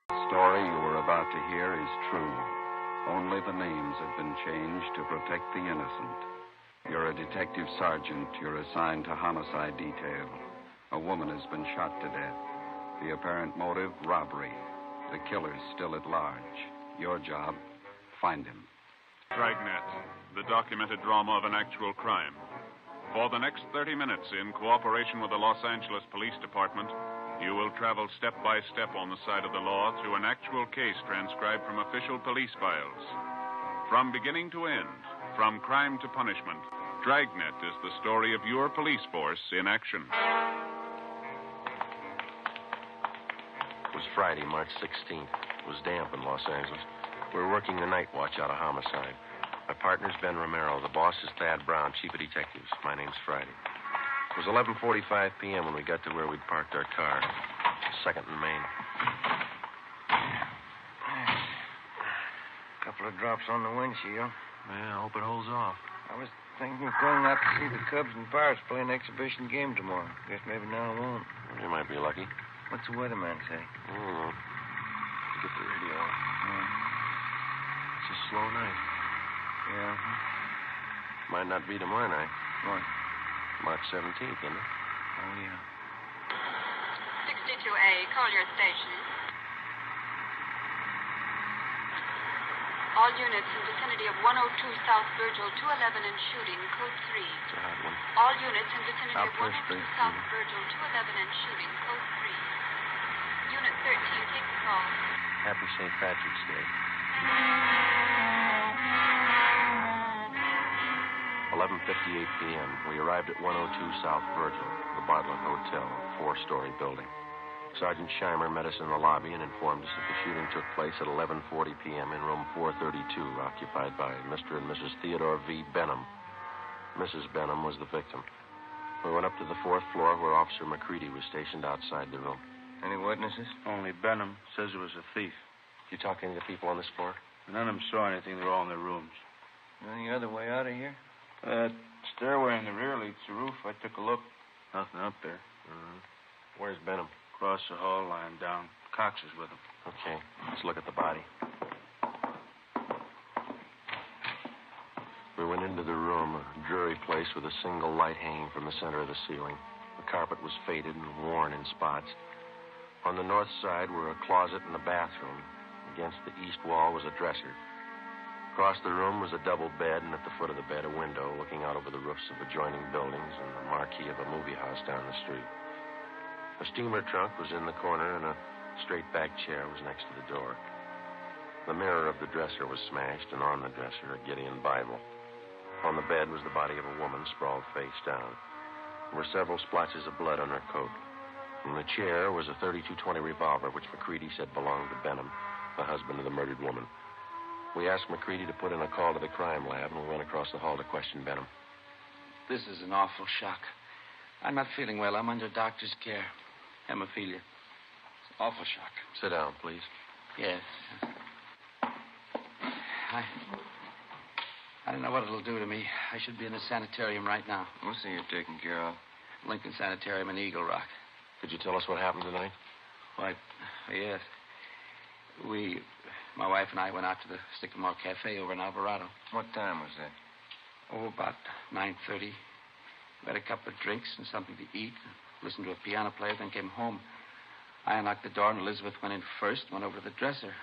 The story you are about to hear is true. Only the names have been changed to protect the innocent. You're a detective sergeant. You're assigned to homicide detail. A woman has been shot to death. The apparent motive, robbery. The killer's still at large. Your job, find him. Dragnet, the documented drama of an actual crime. For the next 30 minutes, in cooperation with the Los Angeles Police Department, you will travel step by step on the side of the law through an actual case transcribed from official police files. From beginning to end, from crime to punishment, Dragnet is the story of your police force in action. It was Friday, March 16th. It was damp in Los Angeles. We were working the night watch out of homicide. My partner's Ben Romero. The boss is Thad Brown, chief of detectives. My name's Friday. It was 11:45 p.m. when we got to where we'd parked our car. 2nd and Main. A couple of drops on the windshield. Yeah, I hope it holds off. I was thinking of going out to see the Cubs and Pirates play an exhibition game tomorrow. Guess maybe now I won't. You might be lucky. What's the weatherman say? I don't know. Get the radio on. It's a slow night. Yeah. Might not be tomorrow night. What? March 17th, isn't it? Oh, yeah. 62A, Collier Station. All units in vicinity of 102 South Virgil, 211 and shooting, code 3. It's a hot one. All units in vicinity South of 102 Street. South Virgil, 211 and shooting, code 3. Unit 13, take the call. Happy St. Patrick's Day. 11:58 p.m. We arrived at 102 South Virgil, the Bartlett Hotel, a 4-story building. Sergeant Scheimer met us in the lobby and informed us that the shooting took place at 11:40 p.m. in room 432, occupied by Mr. and Mrs. Theodore V. Benham. Mrs. Benham was the victim. We went up to the 4th floor where Officer McCready was stationed outside the room. Any witnesses? Only Benham says it was a thief. You talk to any of the people on this floor? None of them saw anything. They're all in their rooms. Any other way out of here? That stairway in the rear leads to the roof. I took a look. Nothing up there. Where's Benham? Across the hall, lying down. Cox is with him. Okay, let's look at the body. We went into the room, a dreary place with a single light hanging from the center of the ceiling. The carpet was faded and worn in spots. On the north side were a closet and a bathroom. Against the east wall was a dresser. Across the room was a double bed, and at the foot of the bed, a window looking out over the roofs of adjoining buildings and the marquee of a movie house down the street. A steamer trunk was in the corner, and a straight-back chair was next to the door. The mirror of the dresser was smashed, and on the dresser, a Gideon Bible. On the bed was the body of a woman sprawled face down. There were several splotches of blood on her coat. In the chair was a .32-20 revolver, which McCready said belonged to Benham, the husband of the murdered woman. We asked McCready to put in a call to the crime lab, and we went across the hall to question Benham. This is an awful shock. I'm not feeling well. I'm under doctor's care. Hemophilia. It's an awful shock. Sit down, please. Yes. I don't know what it'll do to me. I should be in a sanitarium right now. We'll see you taken care of. Lincoln Sanitarium in Eagle Rock. Could you tell us what happened tonight? Why, yes. My wife and I went out to the Sycamore Cafe over in Alvarado. What time was that? Oh, about 9:30. We had a couple of drinks and something to eat. Listened to a piano player, then came home. I unlocked the door, and Elizabeth went in first and went over to the dresser.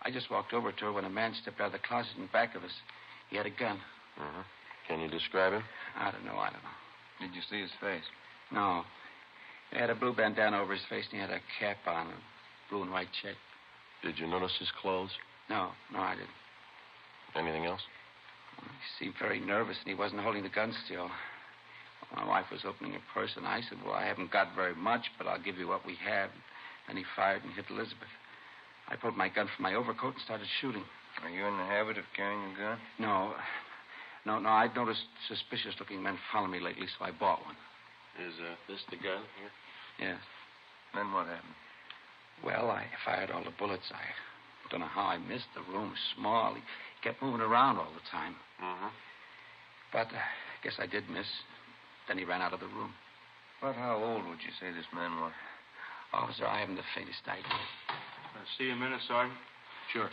I just walked over to her when a man stepped out of the closet in back of us. He had a gun. Uh-huh. Can you describe him? I don't know. Did you see his face? No. He had a blue bandana over his face, and he had a cap on, a blue and white check. Did you notice his clothes? No, I didn't. Anything else? He seemed very nervous, and he wasn't holding the gun still. My wife was opening her purse, and I said, well, I haven't got very much, but I'll give you what we have. And he fired and hit Elizabeth. I pulled my gun from my overcoat and started shooting. Are you in the habit of carrying a gun? No. I'd noticed suspicious-looking men follow me lately, so I bought one. Is this the gun here? Yes. Then what happened? Well, I fired all the bullets. I don't know how I missed. The room was small. He kept moving around all the time. Mm-hmm. But I guess I did miss. Then he ran out of the room. About how old would you say this man was? Officer, I haven't the faintest idea. See you in a minute, Sergeant. Sure.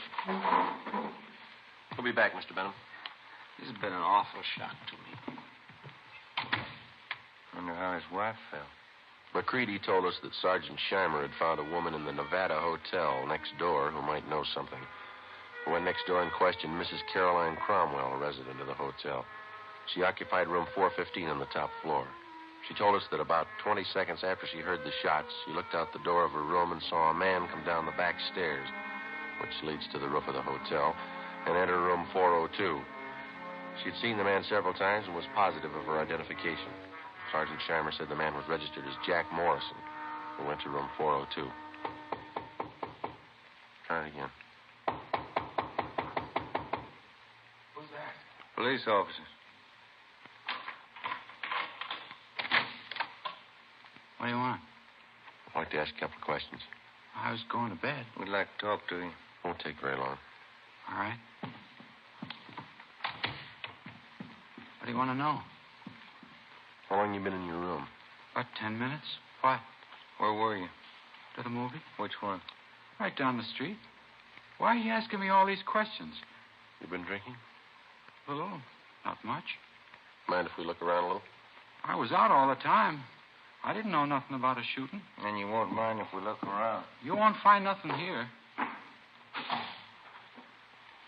We'll be back, Mr. Benham. This has been an awful shock to me. Wonder how his wife felt. McCready told us that Sergeant Scheimer had found a woman in the Nevada Hotel next door who might know something. We went next door and questioned Mrs. Caroline Cromwell, a resident of the hotel. She occupied room 415 on the top floor. She told us that about 20 seconds after she heard the shots, she looked out the door of her room and saw a man come down the back stairs, which leads to the roof of the hotel, and enter room 402. She had seen the man several times and was positive of her identification. Sergeant Scheimer said the man was registered as Jack Morrison. We went to room 402. Try it again. Who's that? Police officers. What do you want? I'd like to ask a couple of questions. I was going to bed. We'd like to talk to you. Won't take very long. All right. What do you want to know? How long you been in your room? About 10 minutes. What? Where were you? To the movie? Which one? Right down the street. Why are you asking me all these questions? You been drinking? A little. Not much. Mind if we look around a little? I was out all the time. I didn't know nothing about a shooting. And you won't mind if we look around. You won't find nothing here.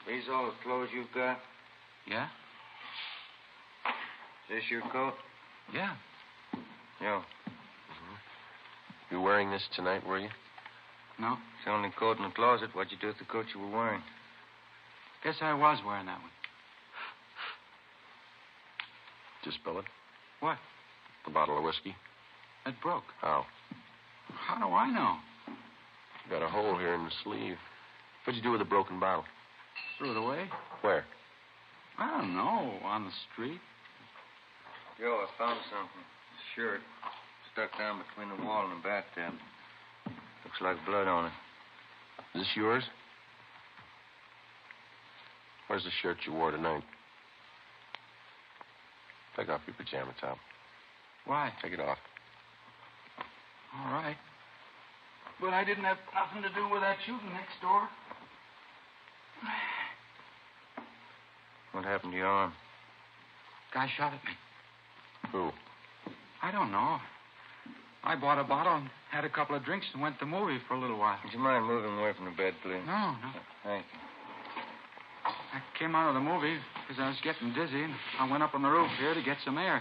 These all the clothes you've got? Yeah? Is this your coat? Yeah. Yeah. You wearing this tonight, were you? No. It's the only coat in the closet. What'd you do with the coat you were wearing? Guess I was wearing that one. Did you spill it? What? The bottle of whiskey? It broke. How? How do I know? You got a hole here in the sleeve. What'd you do with the broken bottle? Threw it away? Where? I don't know. On the street. Joe, I found something. A shirt stuck down between the wall and the bathtub. Looks like blood on it. Is this yours? Where's the shirt you wore tonight? Take off your pajama top. Why? Take it off. All right. But I didn't have nothing to do with that shooting next door. What happened to your arm? Guy shot at me. Who? I don't know. I bought a bottle and had a couple of drinks and went to the movie for a little while. Would you mind moving away from the bed, please? No. Thank you. I came out of the movie because I was getting dizzy, and I went up on the roof here to get some air.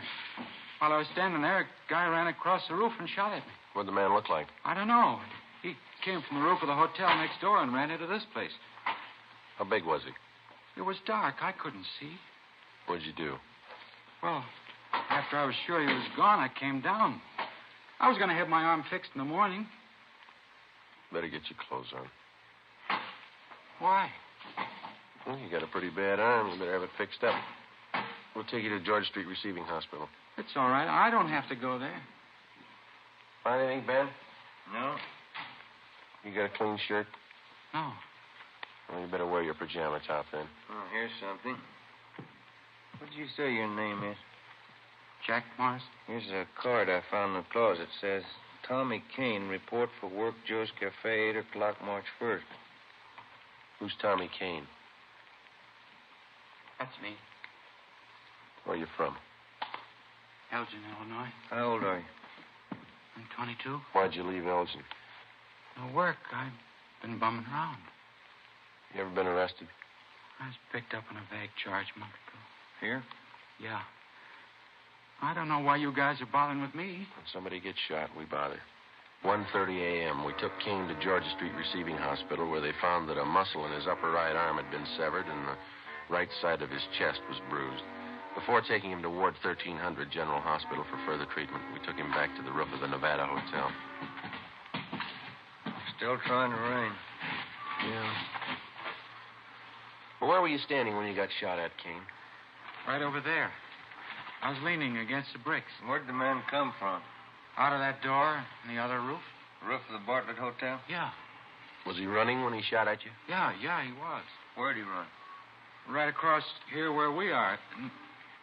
While I was standing there, a guy ran across the roof and shot at me. What'd the man look like? I don't know. He came from the roof of the hotel next door and ran into this place. How big was he? It was dark. I couldn't see. What'd you do? Well, after I was sure he was gone, I came down. I was going to have my arm fixed in the morning. Better get your clothes on. Why? Well, you got a pretty bad arm. You better have it fixed up. We'll take you to George Street Receiving Hospital. It's all right. I don't have to go there. Find anything, Ben? No? You got a clean shirt? No. Well, you better wear your pajama top then. Oh, here's something. What did you say your name is? Jack Morris? Here's a card I found in the closet. It says, Tommy Kane, report for work, Joe's Cafe, 8 o'clock, March 1st. Who's Tommy Kane? That's me. Where you from? Elgin, Illinois. How old are you? I'm 22. Why'd you leave Elgin? No work. I've been bumming around. You ever been arrested? I was picked up on a vague charge a month ago. Here? Yeah. I don't know why you guys are bothering with me. When somebody gets shot, we bother. 1:30 a.m., we took Kane to Georgia Street Receiving Hospital, where they found that a muscle in his upper right arm had been severed and the right side of his chest was bruised. Before taking him to Ward 1300 General Hospital for further treatment, we took him back to the roof of the Nevada Hotel. Still trying to rain. Yeah. Well, where were you standing when you got shot at, Kane? Right over there. I was leaning against the bricks. Where'd the man come from? Out of that door and the other roof? The roof of the Bartlett Hotel? Yeah. Was he running when he shot at you? Yeah, he was. Where'd he run? Right across here where we are. And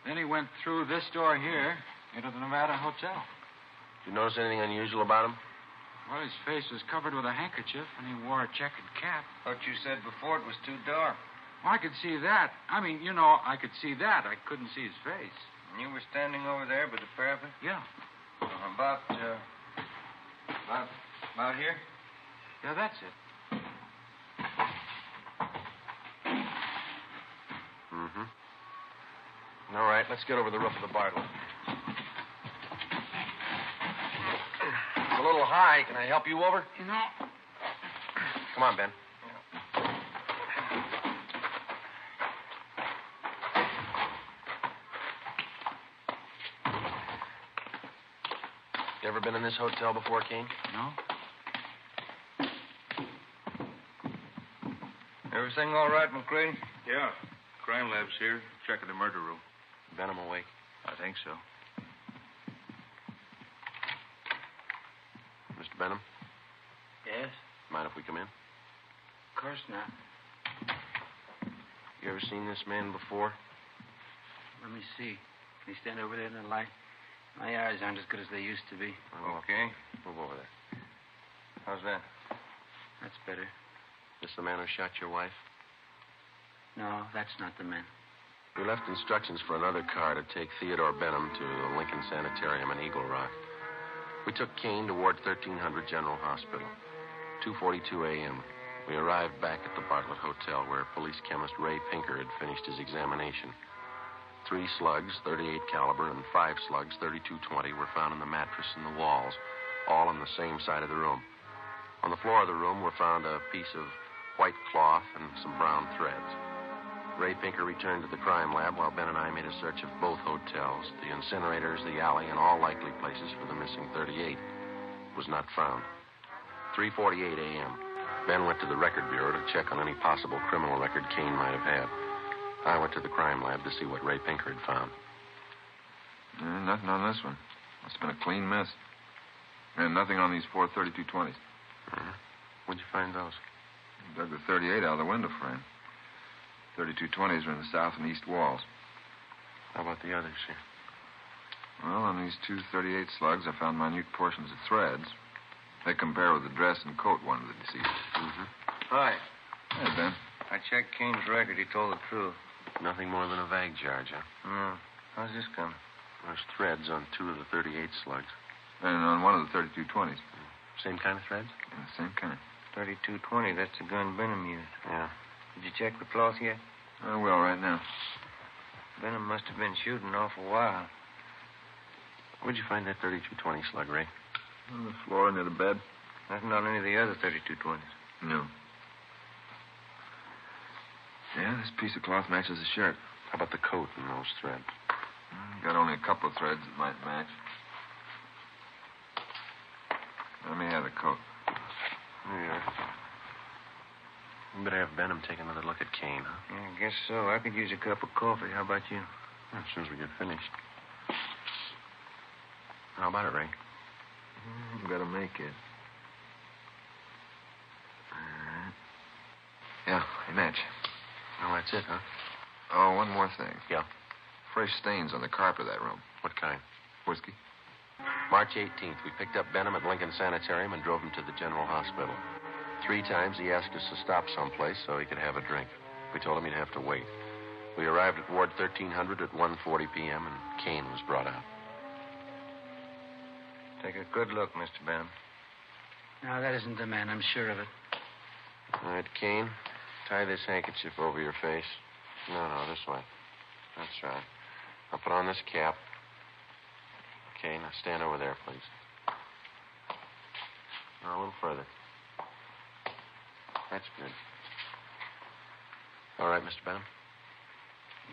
then he went through this door here into the Nevada Hotel. Did you notice anything unusual about him? Well, his face was covered with a handkerchief, and he wore a checkered cap. Thought you said before it was too dark. Well, I could see that. I could see that. I couldn't see his face. And you were standing over there by the parapet? Yeah. About here? Yeah, that's it. Mm-hmm. All right, let's get over the roof of the Bartlett. It's a little high. Can I help you over? No. Come on, Ben. You ever been in this hotel before, Kane? No? Everything all right, McCready? Yeah. Crime lab's here. Checking the murder room. Benham awake? I think so. Mr. Benham, Yes? mind if we come in? Of course not. You ever seen this man before? Let me see. Can you stand over there in the light? My eyes aren't as good as they used to be. Okay. Move over there. How's that? That's better. This the man who shot your wife? No, that's not the man. We left instructions for another car to take Theodore Benham to the Lincoln Sanitarium in Eagle Rock. We took Kane to Ward 1300 General Hospital. 2:42 a.m. We arrived back at the Bartlett Hotel where police chemist Ray Pinker had finished his examination. 3 slugs, 38 caliber, and 5 slugs, 32-20, were found in the mattress and the walls, all on the same side of the room. On the floor of the room were found a piece of white cloth and some brown threads. Ray Pinker returned to the crime lab while Ben and I made a search of both hotels, the incinerators, the alley, and all likely places for the missing 38. It was not found. 3:48 a.m. Ben went to the record bureau to check on any possible criminal record Kane might have had. I went to the crime lab to see what Ray Pinker had found. Nothing on this one. It's been a clean miss. And nothing on these 4 32-20s. Mm-hmm. Where'd you find those? Dug the 38 out of the window frame. 32-20s are in the south and east walls. How about the others here? Well, on these 2 38 slugs, I found minute portions of threads. They compare with the dress and coat worn of the deceased. Mm-hmm. Hi. Hey, Ben. I checked Kane's record. He told the truth. Nothing more than a vague charge, huh? No. How's this coming? There's threads on 2 of the 38 slugs. And on one of the 32-20s. Same kind of threads? Yeah, the same kind. 32-20. That's the gun Benham used. Yeah. Did you check the cloth yet? I will right now. Benham must have been shooting an awful while. Where'd you find that 32-20 slug, Ray? On the floor near the bed. Nothing on any of the other 32-20s. No. Yeah, this piece of cloth matches the shirt. How about the coat and those threads? Got only a couple of threads that might match. Let me have the coat. Yeah. We better have Benham take another look at Kane, huh? Yeah, I guess so. I could use a cup of coffee. How about you? As soon as we get finished. How about it, Ray? Got to make it. Yeah, they match. Oh, that's it, huh? Oh, one more thing. Yeah. Fresh stains on the carpet of that room. What kind? Whiskey? March 18th, we picked up Benham at Lincoln Sanitarium and drove him to the General Hospital. 3 times he asked us to stop someplace so he could have a drink. We told him he'd have to wait. We arrived at Ward 1300 at 1:40 p.m., and Kane was brought out. Take a good look, Mr. Benham. No, that isn't the man. I'm sure of it. All right, Kane, tie this handkerchief over your face. No, this way. That's right. Now put on this cap. Okay, now stand over there, please. Now a little further. That's good. All right, Mr. Benham?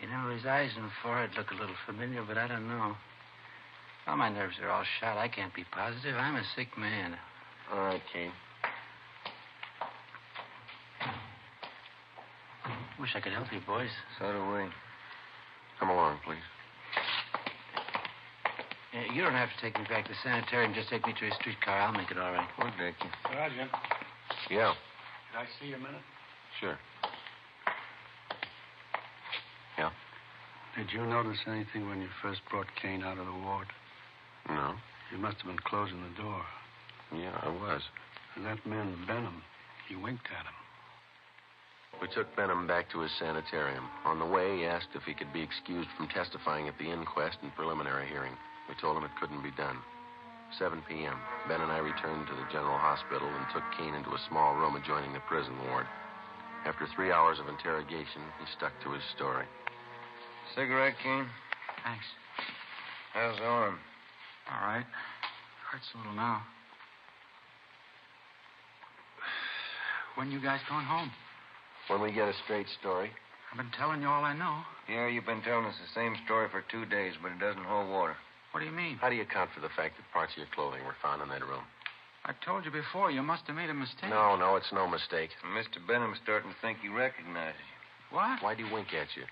You know, his eyes and forehead look a little familiar, but I don't know. Well, my nerves are all shot. I can't be positive. I'm a sick man. All right, Kane. Wish I could help you, boys. So do we. Come along, please. You don't have to take me back to the sanitarium. Just take me to a streetcar. I'll make it all right. We'll take you. Sergeant, Yeah, could I see you a minute? sure. Yeah? Did you notice anything when you first brought Kane out of the ward? No. You must have been closing the door. Yeah, I was. And that man, Benham, he winked at him. We took Benham back to his sanitarium. On the way, he asked if he could be excused from testifying at the inquest and preliminary hearing. We told him it couldn't be done. 7 p.m. Ben and I returned to the general hospital and took Kane into a small room adjoining the prison ward. After 3 hours of interrogation, he stuck to his story. Cigarette, Kane? Thanks. How's the arm? All right. Hurts a little now. When you guys going home? When we get a straight story. I've been telling you all I know. Yeah, you've been telling us the same story for 2 days, but it doesn't hold water. What do you mean? How do you account for the fact that parts of your clothing were found in that room? I told you before, you must have made a mistake. No, it's no mistake. And Mr. Benham's starting to think he recognizes you. What? Why'd he wink at you?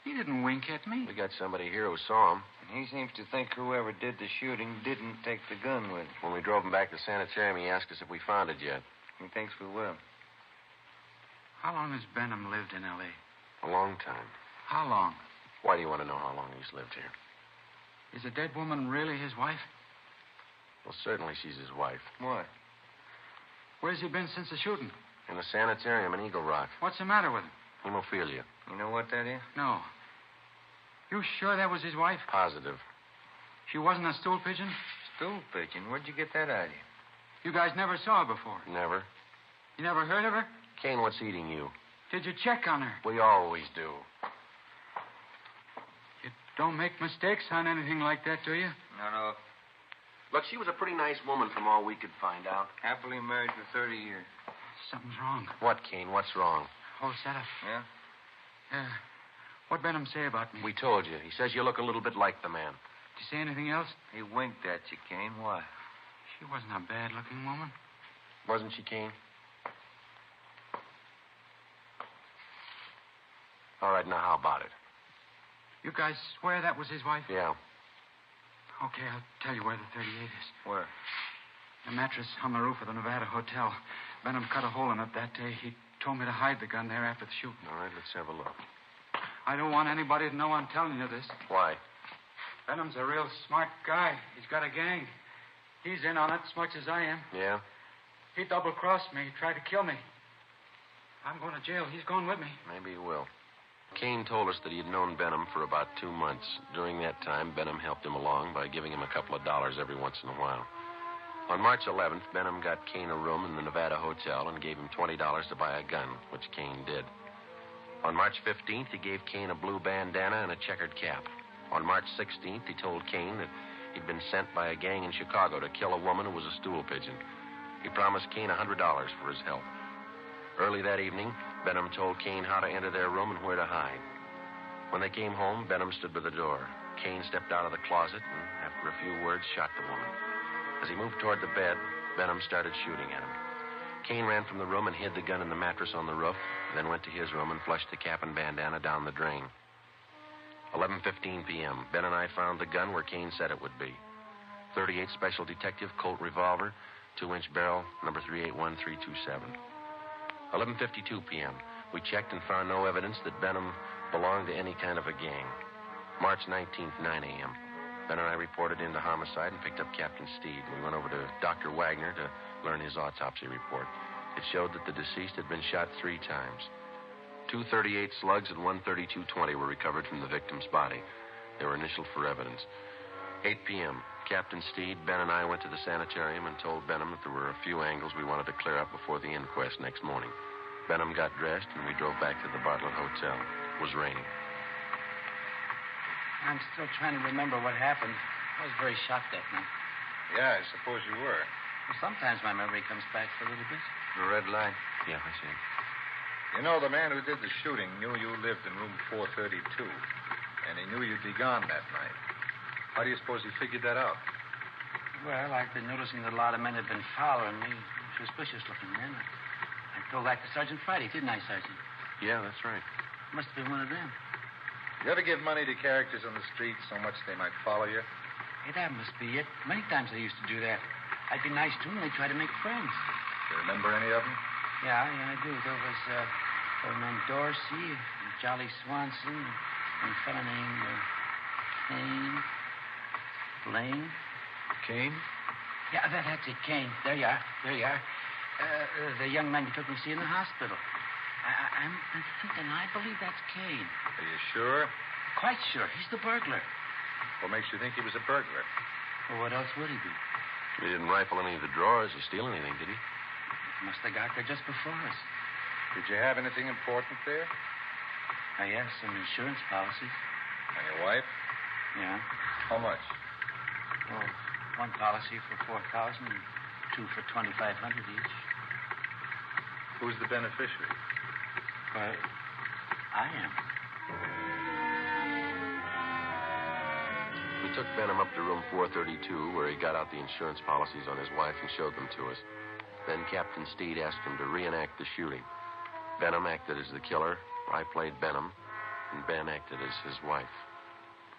He didn't wink at me. We got somebody here who saw him. And he seems to think whoever did the shooting didn't take the gun with him. When we drove him back to the sanitarium, he asked us if we found it yet. He thinks we will. How long has Benham lived in L.A.? A long time. How long? Why do you want to know how long he's lived here? Is the dead woman really his wife? Well, certainly she's his wife. What? Where's he been since the shooting? In the sanitarium in Eagle Rock. What's the matter with him? Hemophilia. You know what that is? No. You sure that was his wife? Positive. She wasn't a stool pigeon? Stool pigeon? Where'd you get that idea? You guys never saw her before? Never. You never heard of her? Kane, what's eating you? Did you check on her? We always do. You don't make mistakes on anything like that, do you? No. Look, she was a pretty nice woman from all we could find out. Happily married for 30 years. Something's wrong. What, Kane? What's wrong? Oh, setup. Yeah? What'd Benham say about me? We told you. He says you look a little bit like the man. Did you say anything else? He winked at you, Kane. Why? She wasn't a bad-looking woman. Wasn't she, Kane? All right, now how about it? You guys swear that was his wife? Yeah. Okay, I'll tell you where the 38 is. Where? The mattress on the roof of the Nevada Hotel. Benham cut a hole in it that day. He told me to hide the gun there after the shooting. All right, let's have a look. I don't want anybody to know I'm telling you this. Why? Benham's a real smart guy. He's got a gang. He's in on it as much as I am. Yeah? He double-crossed me. He tried to kill me. I'm going to jail. He's going with me. Maybe he will. Kane told us that he had known Benham for about 2 months. During that time, Benham helped him along by giving him a couple of dollars every once in a while. On March 11th, Benham got Kane a room in the Nevada Hotel and gave him $20 to buy a gun, which Kane did. On March 15th, he gave Kane a blue bandana and a checkered cap. On March 16th, he told Kane that he'd been sent by a gang in Chicago to kill a woman who was a stool pigeon. He promised Kane $100 for his help. Early that evening, Benham told Kane how to enter their room and where to hide. When they came home, Benham stood by the door. Kane stepped out of the closet and, after a few words, shot the woman. As he moved toward the bed, Benham started shooting at him. Kane ran from the room and hid the gun in the mattress on the roof, then went to his room and flushed the cap and bandana down the drain. 11:15 p.m., Ben and I found the gun where Kane said it would be. 38 Special Detective Colt revolver, 2-inch barrel, number 381327. 11:52 p.m., we checked and found no evidence that Benham belonged to any kind of a gang. March 19th, 9 a.m., Ben and I reported into homicide and picked up Captain Steed. We went over to Dr. Wagner to learn his autopsy report. It showed that the deceased had been shot 3 times. 2 .38 slugs and 1 .32-20 were recovered from the victim's body. They were initialed for evidence. 8 p.m., Captain Steed, Ben, and I went to the sanitarium and told Benham that there were a few angles we wanted to clear up before the inquest next morning. Benham got dressed, and we drove back to the Bartlett Hotel. It was raining. I'm still trying to remember what happened. I was very shocked that night. Yeah, I suppose you were. Well, sometimes my memory comes back for a little bit. The red light. Yeah, I see. You know, the man who did the shooting knew you lived in room 432, and he knew you'd be gone that night. How do you suppose he figured that out? Well, I've been noticing that a lot of men have been following me. Suspicious-looking men. I told that to Sergeant Friday, didn't I, Sergeant? Yeah, that's right. Must have been one of them. You ever give money to characters on the street so much they might follow you? Hey, that must be it. Many times I used to do that. I'd be nice to them, and they'd try to make friends. You remember any of them? Yeah, I do. There was a fellow named Dorsey, and Jolly Swanson, and a fellow named Blaine. Kane? Yeah, that's it, Kane. There you are. The young man you took me to see in the hospital. I'm thinking, I believe that's Kane. Are you sure? Quite sure. He's the burglar. What makes you think he was a burglar? Well, what else would he be? He didn't rifle any of the drawers or steal anything, did he? Must have got there just before us. Did you have anything important there? Yes, some insurance policies. On your wife? Yeah. How much? Well, one policy for $4,000 and two for $2,500 each. Who's the beneficiary? Well, I am. We took Benham up to room 432, where he got out the insurance policies on his wife and showed them to us. Then Captain Steed asked him to reenact the shooting. Benham acted as the killer, I played Benham, and Ben acted as his wife.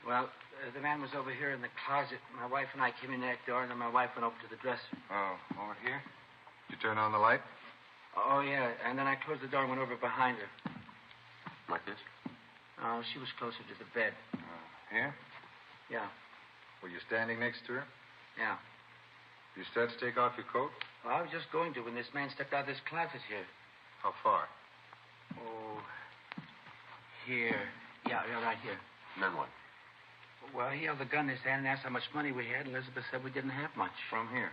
Well, the man was over here in the closet. My wife and I came in that door, and then my wife went over to the dresser. Oh, over here? Did you turn on the light? Oh, yeah, and then I closed the door and went over behind her. Like this? Oh, she was closer to the bed. Here? Yeah. Were you standing next to her? Yeah. You start to take off your coat? Well, I was just going to when this man stepped out of this closet here. How far? Oh, here. Yeah, right here. And then what? Well, he held the gun in his hand and asked how much money we had. Elizabeth said we didn't have much. From here?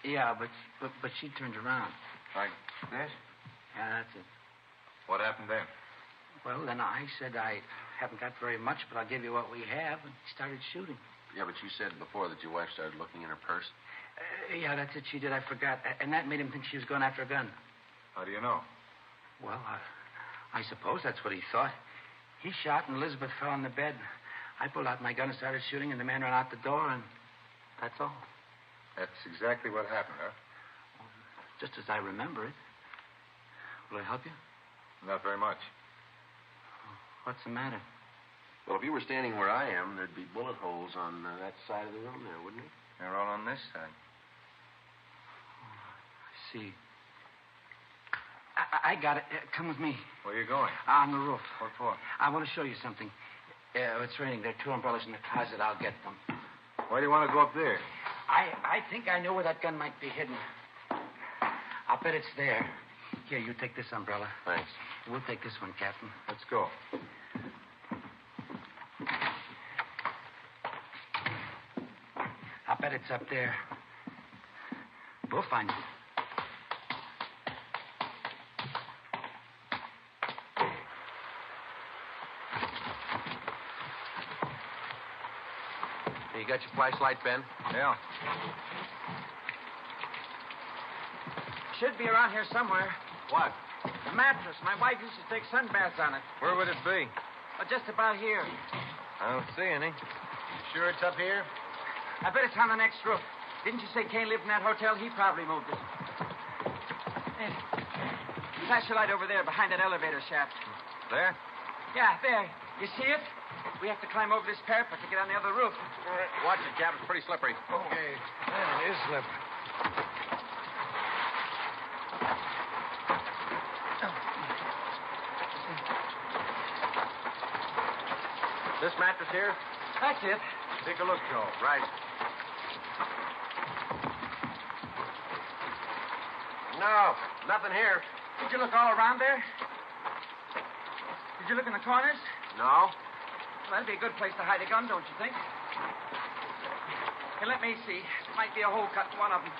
Yeah, but she turned around. Like this? Yeah, that's it. What happened then? Well, then I said I haven't got very much, but I'll give you what we have, and he started shooting. Yeah, but you said before that your wife started looking in her purse. Yeah, that's it. She did. I forgot. And that made him think she was going after a gun. How do you know? Well, I suppose that's what he thought. He shot, and Elizabeth fell on the bed. I pulled out my gun and started shooting, and the man ran out the door, and that's all. That's exactly what happened, huh? Just as I remember it. Will I help you? Not very much. What's the matter? Well, if you were standing where I am, there'd be bullet holes on that side of the room there, wouldn't it? They're all on this side. I see. I got it. Come with me. Where are you going? On the roof. What for? I want to show you something. It's raining. There are two umbrellas in the closet. I'll get them. Why do you want to go up there? I think I know where that gun might be hidden. I'll bet it's there. Here, you take this umbrella. Thanks. We'll take this one, Captain. Let's go. I'll bet it's up there. We'll find it. You got your flashlight, Ben? Yeah. Should be around here somewhere. What? The mattress. My wife used to take sunbaths on it. Where would it be? Just about here. I don't see any. You sure it's up here? I bet it's on the next roof. Didn't you say Kane lived in that hotel? He probably moved it. Hey, flash your light over there behind that elevator shaft. There? Yeah, there. You see it? We have to climb over this parapet to get on the other roof. Watch it, Cap. It's pretty slippery. Okay. Yeah, it is slippery. This mattress here? That's it. Take a look, Joe. Right. No, nothing here. Did you look all around there? Did you look in the corners? No. Well, that'd be a good place to hide a gun, don't you think? Here, let me see. There might be a hole cut in one of them.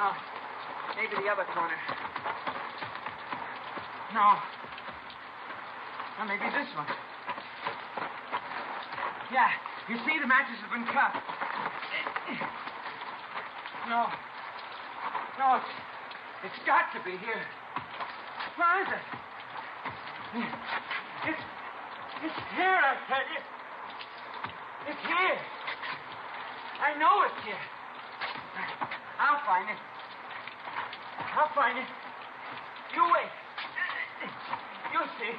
No. Maybe the other corner. No. Well, maybe this one. Yeah. You see, the mattress has been cut. No. No, it's got to be here. Where is it? It's here, I tell you. It's here. I know it's here. I'll find it. I'll find it. You wait. You'll see.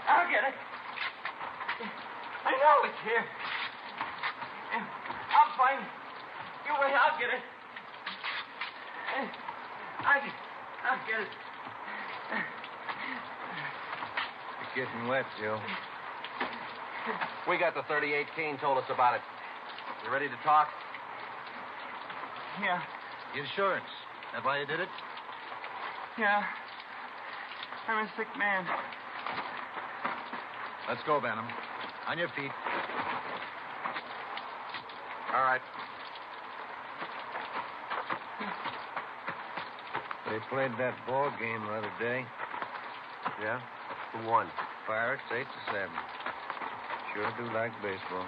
I'll get it. I know it's here. I'll find it. You wait, I'll get it. I'll get it. You're getting wet, Joe. We got the 38. Kane told us about it. You ready to talk? Yeah. Insurance. That why you did it? Yeah. I'm a sick man. Let's go, Benham. On your feet. All right. They played that ball game the other day. Yeah? Who won? Pirates 8-7. Sure do like baseball.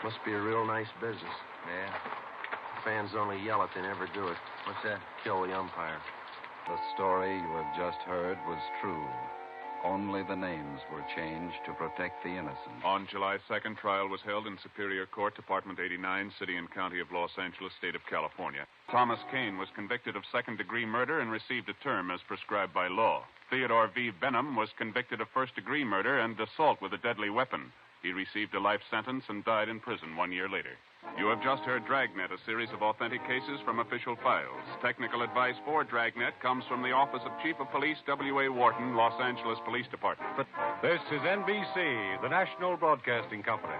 Must be a real nice business. Yeah. Fans only yell it, they never do it. What's that? Kill the umpire. The story you have just heard was true. Only the names were changed to protect the innocent. On July 2nd, trial was held in Superior Court, Department 89, City and County of Los Angeles, State of California. Thomas Kane was convicted of second-degree murder and received a term as prescribed by law. Theodore V. Benham was convicted of first-degree murder and assault with a deadly weapon. He received a life sentence and died in prison 1 year later. You have just heard Dragnet, a series of authentic cases from official files. Technical advice for Dragnet comes from the Office of Chief of Police W.A. Wharton, Los Angeles Police Department. This is NBC, the national broadcasting company.